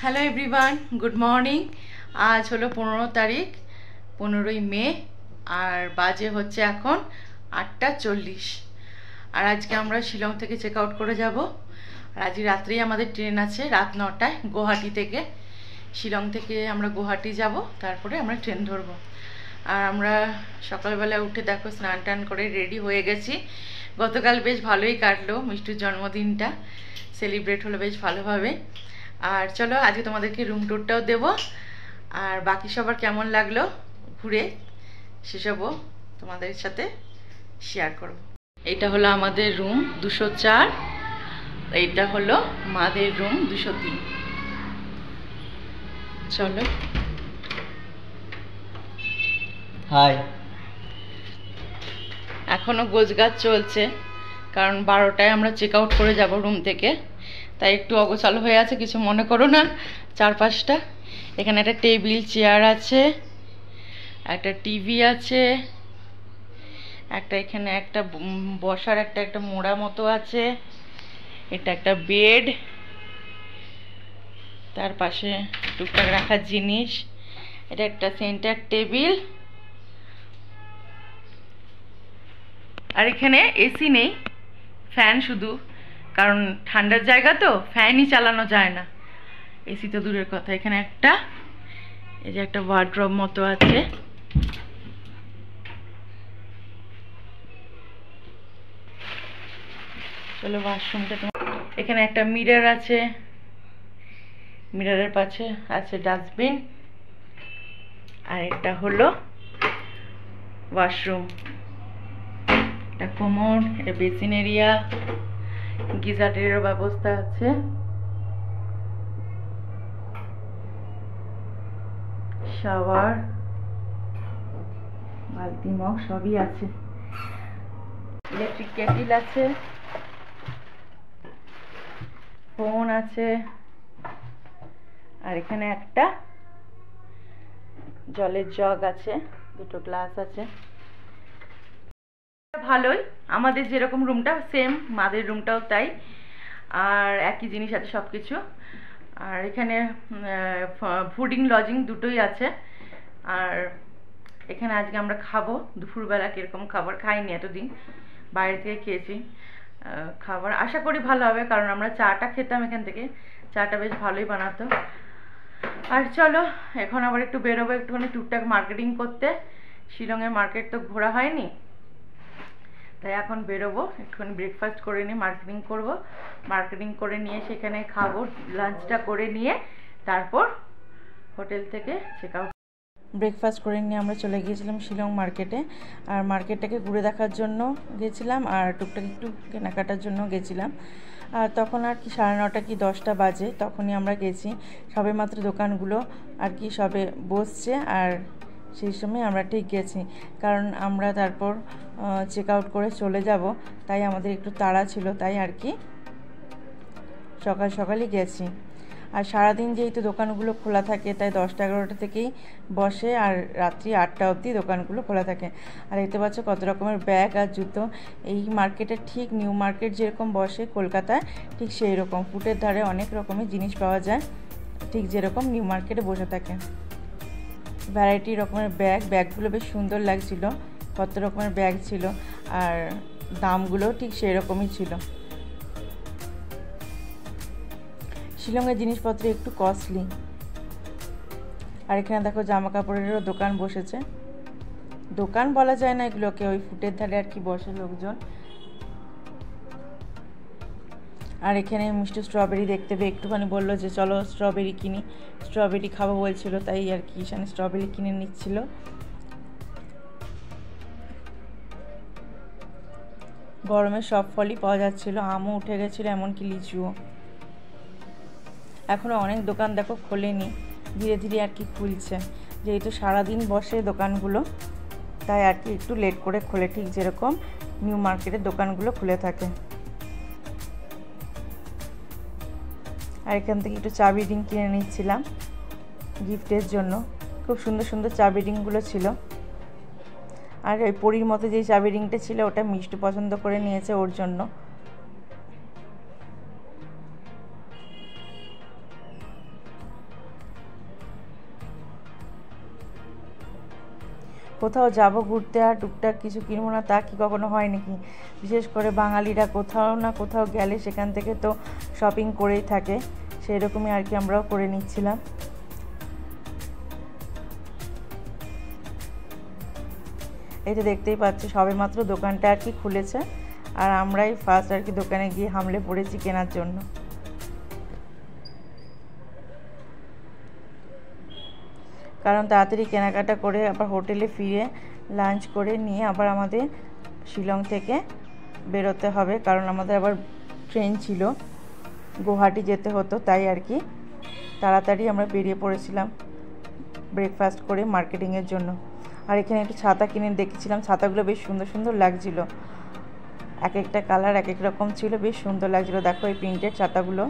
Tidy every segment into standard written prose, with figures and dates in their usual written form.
Hello everyone, good morning. আজ হলো 15 তারিখ, 15ই মে, আর বাজে হচ্ছে এখন 8:40। আর আজকে আমরা শিলং থেকে চেক আউট করে যাব। আর আজ রাত্রেই আমাদের ট্রেন আছে, রাত 9টায় গুয়াহাটি থেকে। শিলং থেকে আমরা গুয়াহাটি যাব, তারপরে আমরা ট্রেন ধরবো। আর আমরা সকালবেলা উঠে দেখো স্নান টান করে রেডি হয়ে গেছি। গতকাল বেশ ভালোই কাটলো, মিষ্টুর জন্মদিনটা সেলিব্রেট হলো বেশ ভালোভাবে। আর চলো আজকে তোমাদেরকে রুম ট্যুরটাও দেবো, আর বাকি সবার কেমন লাগলো ঘুরে সেসবও তোমাদের সাথে শেয়ার করব। এইটা হলো আমাদের রুম 204, এইটা হলো মাদের রুম 203। চলো। হাই। এখনো গোছগাছ চলছে, কারণ 12টায় আমরা চেক আউট করে যাব রুম থেকে, তাই একটু অগোছালো হয়ে আছে, কিছু মনে করো না। চারপাশটা এখানে একটা টেবিল চেয়ার আছে, একটা টিভি আছে, একটা এখানে একটা বসার একটা মোড়া মতো আছে, এটা একটা বেড, তার পাশে টুকটাক রাখার জিনিস, এটা একটা সেন্টার টেবিল। আর এখানে এসি নেই, ফ্যান শুধু, কারণ ঠান্ডার জায়গা তো ফ্যানই চালানো যায় না, এসি তো দূরের কথা। এখানে একটা এই যে একটা ওয়ার্ড্রব মতো আছে, চলো ওয়াশরুমটা। এখানে একটা মিরর আছে, মিররের পাশে আছে ডাস্টবিন, আর এটা হলো ওয়াশরুম, এটা কোমোড, এটা বেসিন এরিয়া, গিজারেরও ব্যবস্থা আছে, শাওয়ার, বালতি মগ সবই আছে, ইলেকট্রিক কেটল আছে, ফোন আছে, আর এখানে একটা জলের জগ আছে, দুটো গ্লাস আছে। ভালোই, আমাদের যেরকম রুমটা সেম মাদের রুমটাও তাই, আর একই জিনিস আছে সব কিছু। আর এখানে ফুডিং লজিং দুটোই আছে। আর এখানে আজকে আমরা খাবো দুপুরবেলা, কীরকম খাবার খাইনি এতদিন, বাইরে থেকে খেয়েছি। খাবার আশা করি ভালো হবে, কারণ আমরা চাটা খেতাম এখান থেকে, চাটা বেশ ভালোই বানাতো। আর চলো এখন আবার একটু বেরোবো, একটুখানি টুকটাক মার্কেটিং করতে। শিলংয়ের মার্কেট তো ঘোরা হয়নি, তাই এখন বেরোবো, একটুখানি ব্রেকফাস্ট করে নিয়ে মার্কেটিং করব। মার্কেটিং করে নিয়ে সেখানে খাবো, লাঞ্চটা করে নিয়ে তারপর হোটেল থেকে চেক আউট। ব্রেকফাস্ট করে নিয়ে আমরা চলে গিয়েছিলাম শিলং মার্কেটে। আর মার্কেটটাকে ঘুরে দেখার জন্য গেছিলাম, আর টুকটাক একটু কেনাকাটার জন্য গেছিলাম। আর তখন আর কি 9:30 কি 10টা বাজে, তখনই আমরা গেছি, সবে মাত্র দোকানগুলো আর কি সবে বসছে, আর সেই সময় আমরা ঠিক গেছি, কারণ আমরা তারপর চেক আউট করে চলে যাব, তাই আমাদের একটু তাড়া ছিল, তাই আর কি সকাল সকালই গেছি। আর সারাদিন যেহেতু দোকানগুলো খোলা থাকে, তাই 10টা-11টা থেকেই বসে, আর রাত্রি 8টা অবধি দোকানগুলো খোলা থাকে। আর দেখতে পাচ্ছ কত রকমের ব্যাগ আর জুতো। এই মার্কেটে ঠিক নিউ মার্কেট যেরকম বসে কলকাতায়, ঠিক সেই রকম ফুটের ধারে অনেক রকমের জিনিস পাওয়া যায়, ঠিক যেরকম নিউ মার্কেটে বসে থাকে। ভ্যারাইটি রকমের ব্যাগগুলো বেশ সুন্দর লাগছিল, কত রকমের ব্যাগ ছিল, আর দামগুলো ঠিক সেই রকমই ছিল। শিলংয়ের জিনিসপত্র একটু কস্টলি। আর এখানে দেখো জামা কাপড়েরও দোকান বসেছে, দোকান বলা যায় না এগুলোকে, ওই ফুটের ধারে আর কি বসে লোকজন। আর এখানে মিষ্টি স্ট্রবেরি দেখতে পেয়ে একটুখানি বললো যে চলো স্ট্রবেরি কিনি, স্ট্রবেরি খাবো বলছিল, তাই আর কি এখানে স্ট্রবেরি কিনে নিচ্ছিল। গরমের সব ফলই পাওয়া যাচ্ছিল, আমও উঠে গেছিলো, এমনকি লিচুও। এখনও অনেক দোকান দেখো খোলেনি, ধীরে ধীরে আর কি খুলছে, যেহেতু সারাদিন বসে দোকানগুলো, তাই আর কি একটু লেট করে খোলে, ঠিক যেরকম নিউ মার্কেটের দোকানগুলো খুলে থাকে। আর এখান থেকে একটু চাবি রিং কিনে নিচ্ছিলাম গিফটের জন্য, খুব সুন্দর সুন্দর চাবি রিংগুলো ছিল। আর ওই পরীর মতো যেই চাবি রিংটা ছিল, ওটা মিষ্টি পছন্দ করে নিয়েছে ওর জন্য। কোথাও যাব ঘুরতে আর টুকটাক কিছু কিনবো না তা কি কখনো হয় নাকি? বিশেষ করে বাঙালিরা কোথাও না কোথাও গেলে সেখান থেকে তো শপিং করেই থাকে, সেই রকমই আর কি আমরাও করে নিচ্ছিলাম। এই তো দেখতেই পাচ্ছি সবে মাত্র দোকানটা আর কি খুলেছে, আর আমরাই ফার্স্ট আর কি দোকানে গিয়ে হামলে পড়েছি কেনার জন্য। কারণ তাড়াতাড়ি কেনাকাটা করে আবার হোটেলে ফিরে লাঞ্চ করে নিয়ে আবার আমাদের শিলং থেকে বেরোতে হবে, কারণ আমাদের আবার ট্রেন ছিল, গুয়াহাটি যেতে হতো, তাই আর কি তাড়াতাড়ি আমরা বেরিয়ে পড়েছিলাম ব্রেকফাস্ট করে মার্কেটিংয়ের জন্য। আর এখানে একটু ছাতা কিনে দেখেছিলাম, ছাতাগুলো বেশ সুন্দর সুন্দর লাগছিল, এক একটা কালার এক এক রকম ছিল, বেশ সুন্দর লাগছিল। দেখো এই প্রিন্টেড ছাতাগুলো,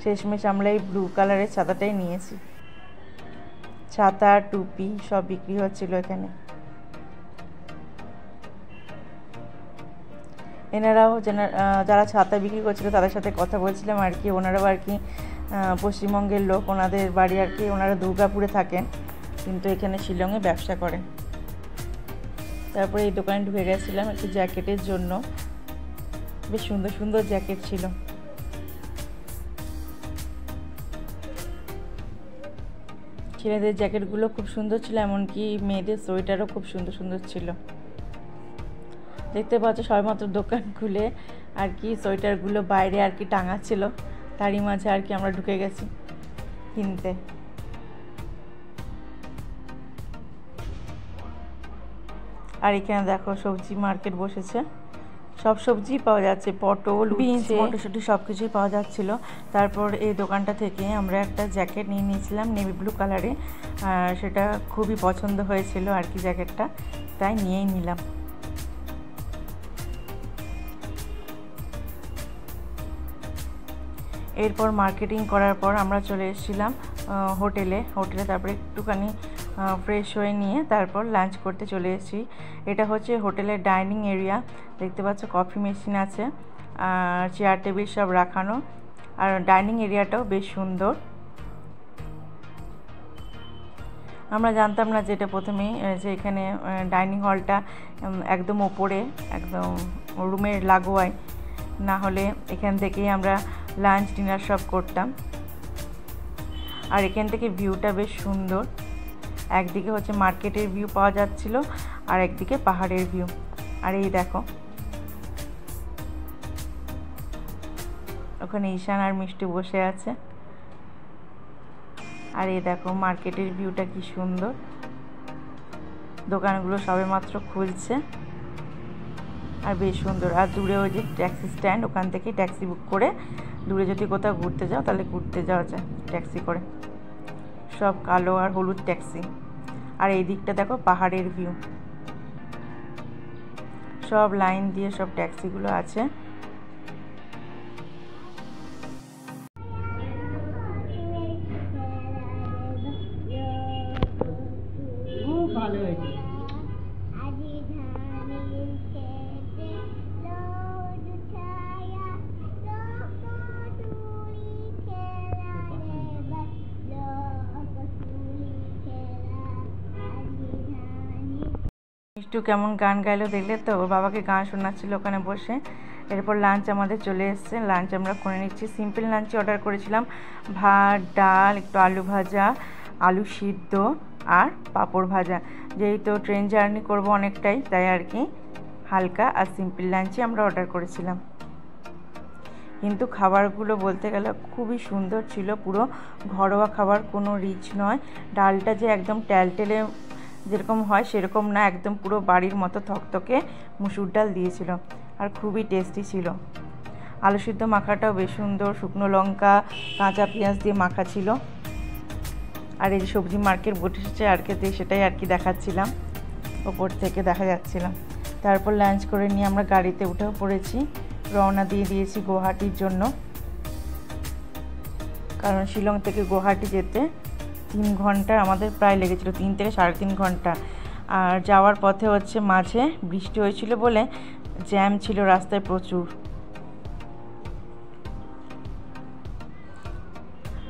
শেষমেশ আমরা এই ব্লু কালারের ছাতাটাই নিয়েছি। ছাতা টুপি সব বিক্রি হচ্ছিল এখানে। এনারাও যারা ছাতা বিক্রি করছিল তাদের সাথে কথা বলছিলাম আর কি, ওনারাও আর কি পশ্চিমবঙ্গের লোক, ওনাদের বাড়ি আর কি, ওনারা দুর্গাপুরে থাকেন কিন্তু এখানে শিলংয়ে ব্যবসা করেন। তারপরে এই দোকানে ঢুকে গেছিলাম একটু জ্যাকেটের জন্য, বেশ সুন্দর সুন্দর জ্যাকেট ছিল। ছেলেদের জ্যাকেটগুলো খুব সুন্দর ছিল, এমনকি মেয়েদের সোয়েটারও খুব সুন্দর সুন্দর ছিল। দেখতে পাচ্ছ সবেমাত্র দোকান খুলে আর কি সোয়েটারগুলো বাইরে আর কি টাঙাচ্ছিল, তারই মাঝে আর কি আমরা ঢুকে গেছি কিনতে। আর এখানে দেখো সবজি মার্কেট বসেছে, সব সবজি পাওয়া যাচ্ছে, পটল, বিনস, মটরশুঁটি সব কিছুই পাওয়া যাচ্ছিল। তারপর এই দোকানটা থেকে আমরা একটা জ্যাকেট নিয়ে নিয়েছিলাম নেভি ব্লু কালারে, সেটা খুবই পছন্দ হয়েছিল আর কি জ্যাকেটটা, তাই নিয়েই নিলাম। এরপর মার্কেটিং করার পর আমরা চলে এসেছিলাম হোটেলে। তারপরে একটুখানি ফ্রেশ হয়ে নিয়ে তারপর লাঞ্চ করতে চলে এসেছি। এটা হচ্ছে হোটেলের ডাইনিং এরিয়া, দেখতে পাচ্ছ কফি মেশিন আছে আর চেয়ার টেবিল সব রাখানো, আর ডাইনিং এরিয়াটাও বেশ সুন্দর। আমরা জানতাম না যেটা প্রথমেই যে এখানে ডাইনিং হলটা একদম ওপরে, একদম রুমের লাগোয়ায়, না হলে এখান থেকেই আমরা লাঞ্চ ডিনার সব করতাম। আর এখান থেকে ভিউটা বেশ সুন্দর, একদিকে হচ্ছে মার্কেটের ভিউ পাওয়া যাচ্ছিল আর একদিকে পাহাড়ের ভিউ। আর এই দেখো ওখানে ঈশান আর মিষ্টি বসে আছে, আর এই দেখো মার্কেটের ভিউটা কি সুন্দর, দোকানগুলো সবেমাত্র খুলছে আর বেশ সুন্দর। আর দূরে ওই যে ট্যাক্সি স্ট্যান্ড, ওখান থেকে ট্যাক্সি বুক করে দূরে যদি কোথাও ঘুরতে যাও তাহলে ঘুরতে যাওয়া যায় ট্যাক্সি করে, সব কালো আর হলুদ ট্যাক্সি। আর এই দিকটা দেখো পাহাড়ের ভিউ, সব লাইন দিয়ে সব ট্যাক্সিগুলো আছে। ভালো হয়েছে। মিষ্টু কেমন গান গাইলো দেখলে তো, ওর বাবাকে গান শোনাচ্ছিল ওখানে বসে। এরপর লাঞ্চ আমাদের চলে এসছে, লাঞ্চ আমরা করে নিচ্ছি। সিম্পল লাঞ্চে অর্ডার করেছিলাম ভাত, ডাল, একটু আলু ভাজা, আলু সিদ্ধ আর পাঁপড় ভাজা। যেহেতু ট্রেন জার্নি করব অনেকটাই, তাই আর কি হালকা আর সিম্পল লাঞ্চই আমরা অর্ডার করেছিলাম। কিন্তু খাবারগুলো বলতে গেলে খুবই সুন্দর ছিল, পুরো ঘরোয়া খাবার, কোনো রিচ নয়। ডালটা যে একদম টেলটেলে যেরকম হয় সেরকম না, একদম পুরো বাড়ির মতো থকথকে মুসুর ডাল দিয়েছিল আর খুবই টেস্টি ছিল। আলু সিদ্ধ মাখাটাও বেশ সুন্দর, শুকনো লঙ্কা কাঁচা পেঁয়াজ দিয়ে মাখা ছিল। আর এই যে সবজি মার্কেট বসেছে আর খেতে, সেটাই আর কি দেখাচ্ছিলাম, ওপর থেকে দেখা যাচ্ছিলাম। তারপর লাঞ্চ করে নিয়ে আমরা গাড়িতে উঠেও পড়েছি, রওনা দিয়ে দিয়েছি গুয়াহাটির জন্য। কারণ শিলং থেকে গুয়াহাটি যেতে 3 ঘন্টা আমাদের প্রায় লেগেছিল, 3 থেকে 3.5 ঘন্টা। আর যাওয়ার পথে হচ্ছে মাঝে বৃষ্টি হয়েছিল বলে জ্যাম ছিল রাস্তায় প্রচুর।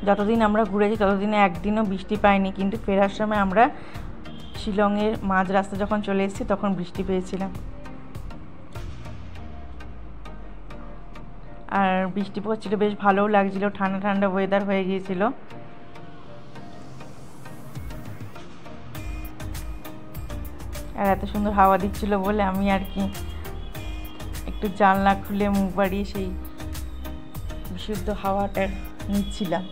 যতদিন আমরা ঘুরেছি ততদিনে একদিনও বৃষ্টি পাইনি, কিন্তু ফেরার সময় আমরা শিলংয়ের মাঝ রাস্তা যখন চলে এসেছি তখন বৃষ্টি পেয়েছিলাম। আর বৃষ্টি পড়ছিল, বেশ ভালোও লাগছিল, ঠান্ডা ঠান্ডা ওয়েদার হয়ে গিয়েছিল। আর এত সুন্দর হাওয়া দিচ্ছিল বলে আমি আর কি একটু জানলা খুলে মুখ বাড়িয়ে সেই বিশুদ্ধ হাওয়াটা নিচ্ছিলাম।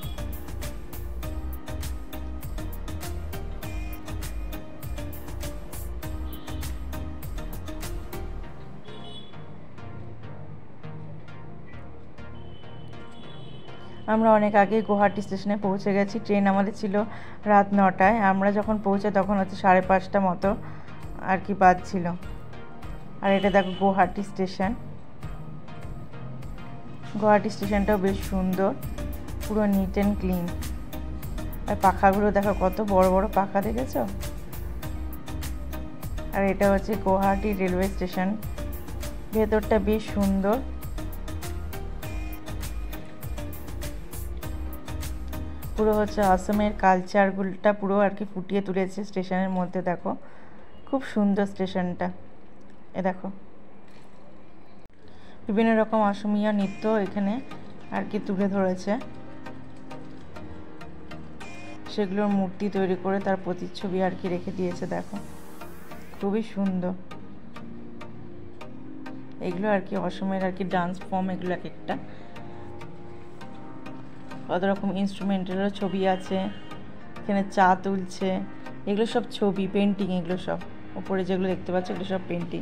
আমরা অনেক আগে গুয়াহাটি স্টেশনে পৌঁছে গেছি। ট্রেন আমাদের ছিল রাত 9টায়। আমরা যখন পৌঁছে তখন হচ্ছে 5:30 মতো আর কি বাজছিল। আর এটা দেখো গুয়াহাটি স্টেশন। গুয়াহাটি স্টেশনটাও বেশ সুন্দর, পুরো নিট অ্যান্ড ক্লিন। আর পাখাগুলো দেখো কত বড় বড় পাখা, দেখেছো? আর এটা হচ্ছে গুয়াহাটি রেলওয়ে স্টেশন। ভেতরটা বেশ সুন্দর। পুরো হচ্ছে আসামের কালচারগুলোটা পুরো আর কি ফুটিয়ে তুলেছে স্টেশনের মধ্যে। দেখো খুব সুন্দর স্টেশনটা। এ দেখো বিভিন্ন রকম অসমীয়া নৃত্য এখানে আর কি তুলে ধরেছে, সেগুলোর মূর্তি তৈরি করে তার প্রতিচ্ছবি আর কি রেখে দিয়েছে। দেখো খুবই সুন্দর। এগুলো আর কি অসমের আর কি ডান্স ফর্ম, এগুলো এক একটা। কত রকম ইনস্ট্রুমেন্টালের ছবি আছে, এখানে চা তুলছে, এগুলো সব ছবি, পেন্টিং। এগুলো সব ওপরে যেগুলো দেখতে পাচ্ছ এগুলো সব পেন্টিং।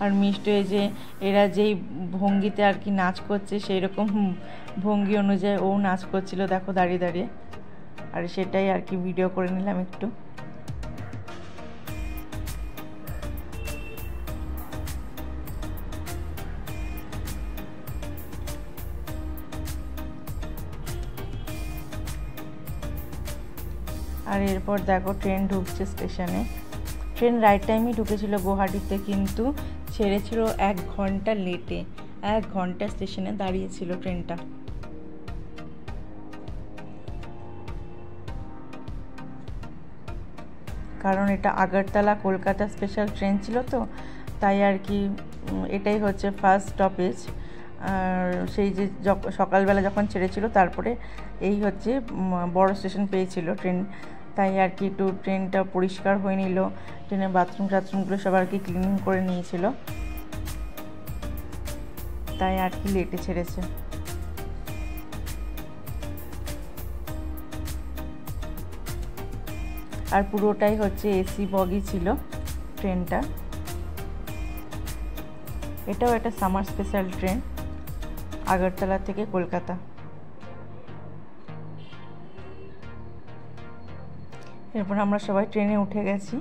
আর মিষ্টি যে এরা যেই ভঙ্গিতে আর কি নাচ করছে সেই রকম ভঙ্গি অনুযায়ী ও নাচ করছিল, দেখো দাঁড়িয়ে দাঁড়িয়ে। আর সেটাই আর কি ভিডিও করে নিলাম একটু। আর এরপর দেখো ট্রেন ঢুকছে স্টেশনে। ট্রেন রাইট টাইমই ঢুকেছিল গুয়াহাটিতে, কিন্তু ছেড়েছিল 1 ঘন্টা লেটে। 1 ঘন্টা স্টেশনে দাঁড়িয়েছিল ট্রেনটা। কারণ এটা আগরতলা কলকাতা স্পেশাল ট্রেন ছিল তো, তাই আর কি এটাই হচ্ছে ফার্স্ট স্টপেজ। আর সেই যে সকালবেলা যখন ছেড়েছিল তারপরে এই হচ্ছে বড় স্টেশন পেয়েছিল ট্রেন, তাই আর কি একটু ট্রেনটা পরিষ্কার হয়ে নিল। ট্রেনের বাথরুমগুলো সব আর কি ক্লিনিং করে নিয়েছিল, তাই আর কি লেটে ছেড়েছে। আর পুরোটাই হচ্ছে এসি বগি ছিল ট্রেনটা। এটাও একটা সামার স্পেশাল ট্রেন, আগরতলা থেকে কলকাতা। এরপর আমরা সবাই ট্রেনে উঠে গেছি।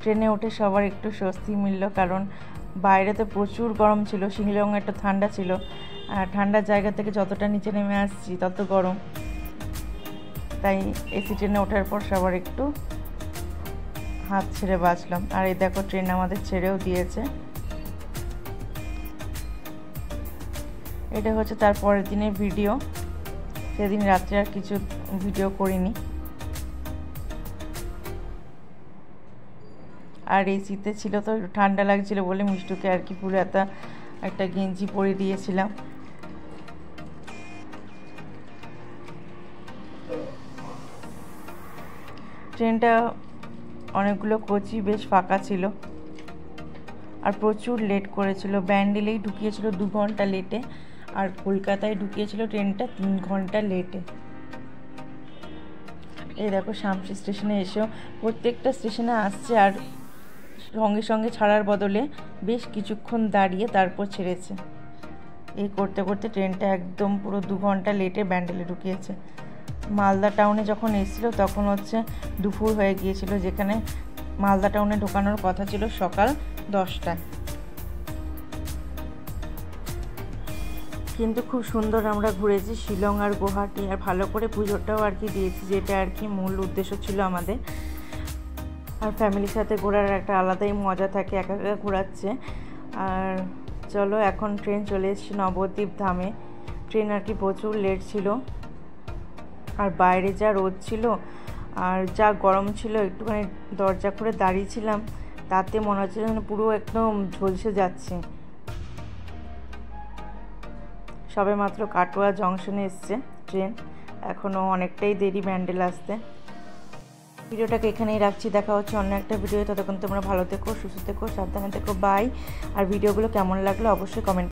ট্রেনে উঠে সবার একটু স্বস্তি মিলল, কারণ বাইরে তো প্রচুর গরম ছিল, শিলং একটু ঠান্ডা ছিল। আর ঠান্ডার জায়গা থেকে যতটা নিচে নেমে আসছি তত গরম, তাই এসি ট্রেনে ওঠার পর সবার একটু হাত ছেড়ে বাঁচলাম। আর এই দেখো ট্রেন আমাদের ছেড়েও দিয়েছে। এটা হচ্ছে তার পরের দিনের ভিডিও। সেদিন রাত্রে আর কিছু ভিডিও করিনি। আর এই শীতে ছিল তো ঠান্ডা লাগছিল বলে মিষ্টুকে আর কি পুরো একটা গেঞ্জি পরে দিয়েছিলাম। ট্রেনটা অনেকগুলো কোচই বেশ ফাঁকা ছিল, আর প্রচুর লেট করেছিল। ব্যান্ডেলেই ঢুকিয়েছিল 2 ঘন্টা লেটে, আর কলকাতায় ঢুকিয়েছিল ট্রেনটা 3 ঘন্টা লেটে। এই দেখো শামসি স্টেশনে এসেও প্রত্যেকটা স্টেশনে আসছে, আর সঙ্গে সঙ্গে ছাড়ার বদলে বেশ কিছুক্ষণ দাঁড়িয়ে তারপর ছেড়েছে। এই করতে করতে ট্রেনটা একদম পুরো 2 ঘন্টা লেটে ব্যান্ডেলে ঢুকিয়েছে। মালদা টাউনে যখন এসেছিল তখন হচ্ছে দুপুর হয়ে গিয়েছিল, যেখানে মালদা টাউনে ঢোকানোর কথা ছিল সকাল 10টায়। কিন্তু খুব সুন্দর আমরা ঘুরেছি শিলং আর গুয়াহাটি, আর ভালো করে পুজোটাও আর কি দিয়েছি, যেটা আর কি মূল উদ্দেশ্য ছিল আমাদের। আর ফ্যামিলির সাথে ঘোরার একটা আলাদাই মজা থাকে, একা একা ঘোরাচ্ছে। আর চলো এখন ট্রেন চলে এসেছি নবদ্বীপ ধামে। ট্রেন আর কি প্রচুর লেট ছিল, আর বাইরে যা রোদ ছিল আর যা গরম ছিল, একটুখানি দরজা খুলে দাঁড়িয়েছিলাম, তাতে মনে হচ্ছে যেন পুরো একদম ঝলসে যাচ্ছে। সবে মাত্র কাটোয়া জংশনে এসছে ট্রেন, এখনও অনেকটাই দেরি ব্যান্ডেল আসতে। ভিডিওটাকে এখানেই রাখছি, দেখা হচ্ছে অন্য একটা ভিডিও। ততক্ষণ তোমরা ভালো থেকো, সুস্থ থেকো, সাবধানে থেকো, বাই। আর ভিডিওগুলো কেমন লাগলো অবশ্যই কমেন্ট